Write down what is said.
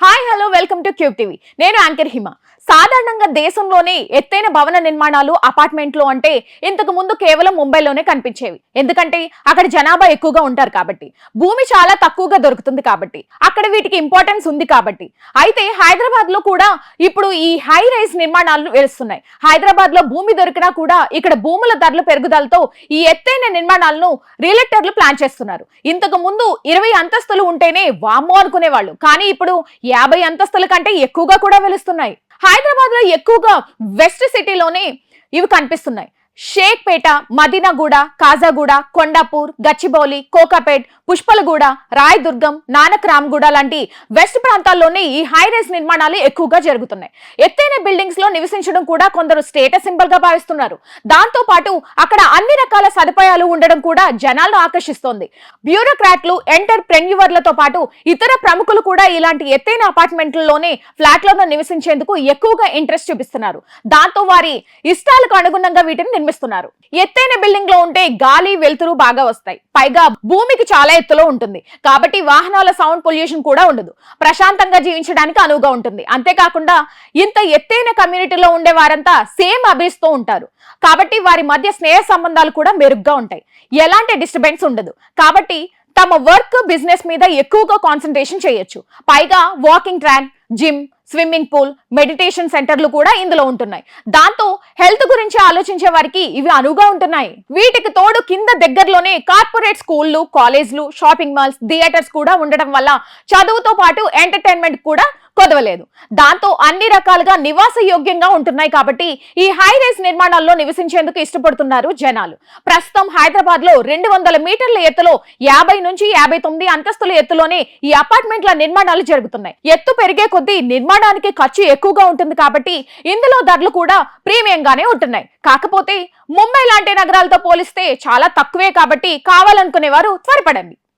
Hi hello welcome to cube TV. నేను anchor హిమ. సాధారణంగా దేశంలోనే ఎత్తైన భవన నిర్మాణాలు అపార్ట్మెంట్లు అంటే ఇంతకు ముందు కేవలం ముంబైలోనే కనిపించేవి. ఎందుకంటే అక్కడ జనాభా ఎక్కువగా ఉంటారు కాబట్టి, భూమి చాలా తక్కువగా దొరుకుతుంది కాబట్టి, అక్కడ వీటికి ఇంపార్టెన్స్ ఉంది కాబట్టి. అయితే హైదరాబాద్ లో కూడా ఇప్పుడు ఈ హై రైజ్ నిర్మాణాలు వెలుస్తున్నాయి. హైదరాబాద్ లో భూమి దొరికినా కూడా ఇక్కడ భూముల ధరల పెరుగుదలతో ఈ ఎత్తైన నిర్మాణాలను రియల్టర్లు ప్లాన్ చేస్తున్నారు. ఇంతకు ముందు 20 అంతస్తులు ఉంటేనే వామ్మో అనుకునేవాళ్ళు, కానీ ఇప్పుడు 50 అంతస్తుల కంటే ఎక్కువగా కూడా వెలుస్తున్నాయి. హైదరాబాద్ లో ఎక్కువగా వెస్ట్ సిటీలోనే ఇవి కనిపిస్తున్నాయి. షేక్పేట, మదీనాగూడ, కాజాగూడ, కొండాపూర్, గచ్చిబౌలి, కోకాపేట్, పుష్పలగూడ, రాయదుర్గం, నానక్ రామ్గూడ లాంటి వెస్ట్ ప్రాంతాల్లోనే ఈ హై రైజ్ నిర్మాణాలు ఎక్కువగా జరుగుతున్నాయి. ఎత్తైన బిల్డింగ్స్ లో నివసించడం కూడా కొందరు స్టేటస్ సింబల్ గా భావిస్తున్నారు. దాంతో పాటు అక్కడ అన్ని రకాల సదుపాయాలు ఉండడం కూడా జనాలను ఆకర్షిస్తోంది. బ్యూరోక్రాట్లు, ఎంటర్ప్రెన్యూవర్లతో పాటు ఇతర ప్రముఖులు కూడా ఇలాంటి ఎత్తైన అపార్ట్మెంట్లలోనే ఫ్లాట్లలో నివసించేందుకు ఎక్కువగా ఇంట్రెస్ట్ చూపిస్తున్నారు. దాంతో వారి ఇష్టాలకు అనుగుణంగా వీటిని నిర్మిస్తున్నారు. ఎత్తైన బిల్డింగ్ లో ఉంటే గాలి, వెలుతురు బాగా వస్తాయి. పైగా భూమికి చాలా ఎత్తులో ఉంటుంది కాబట్టి వాహనాల సౌండ్ పొల్యూషన్ కూడా ఉండదు. ప్రశాంతంగా జీవించడానికి అనువుగా ఉంటుంది. అంతేకాకుండా ఇంత ఎత్తైన కమ్యూనిటీలో ఉండే వారంతా సేమ్ అబీస్ తో ఉంటారు కాబట్టి వారి మధ్య స్నేహ సంబంధాలు కూడా మెరుగ్గా ఉంటాయి. ఎలాంటి డిస్టర్బెన్స్ ఉండదు కాబట్టి తమ వర్క్, బిజినెస్ మీద ఎక్కువగా కాన్సన్ట్రేషన్ చేయొచ్చు. పైగా walking track, gym, swimming pool, meditation సెంటర్లు కూడా ఇందులో ఉంటున్నాయి. దాంతో హెల్త్ గురించి ఆలోచించే వారికి ఇవి అనువుగా ఉంటున్నాయి. వీటికి తోడు కింద దగ్గరలోనే కార్పొరేట్ స్కూళ్లు, కాలేజ్లు, షాపింగ్ మాల్స్, థియేటర్స్ కూడా ఉండడం వల్ల చదువుతో పాటు ఎంటర్టైన్మెంట్ కూడా కొదవలేదు. దాంతో అన్ని రకాలుగా నివాస యోగ్యంగా ఉంటున్నాయి కాబట్టి ఈ హై రైజ్ నిర్మాణాల్లో నివసించేందుకు ఇష్టపడుతున్నారు జనాలు. ప్రస్తుతం హైదరాబాద్ లో 200 మీటర్ల ఎత్తులో 50 నుంచి 59 అంతస్తుల ఎత్తులోనే ఈ అపార్ట్మెంట్ల నిర్మాణాలు జరుగుతున్నాయి. ఎత్తు పెరిగే కొద్దీ నిర్మాణానికి ఖర్చు ఎక్కువగా ఉంటుంది కాబట్టి ఇందులో ధరలు కూడా ప్రీమియంగానే ఉంటున్నాయి. కాకపోతే ముంబై లాంటి నగరాలతో పోలిస్తే చాలా తక్కువే కాబట్టి కావాలనుకునే వారు త్వరపడండి.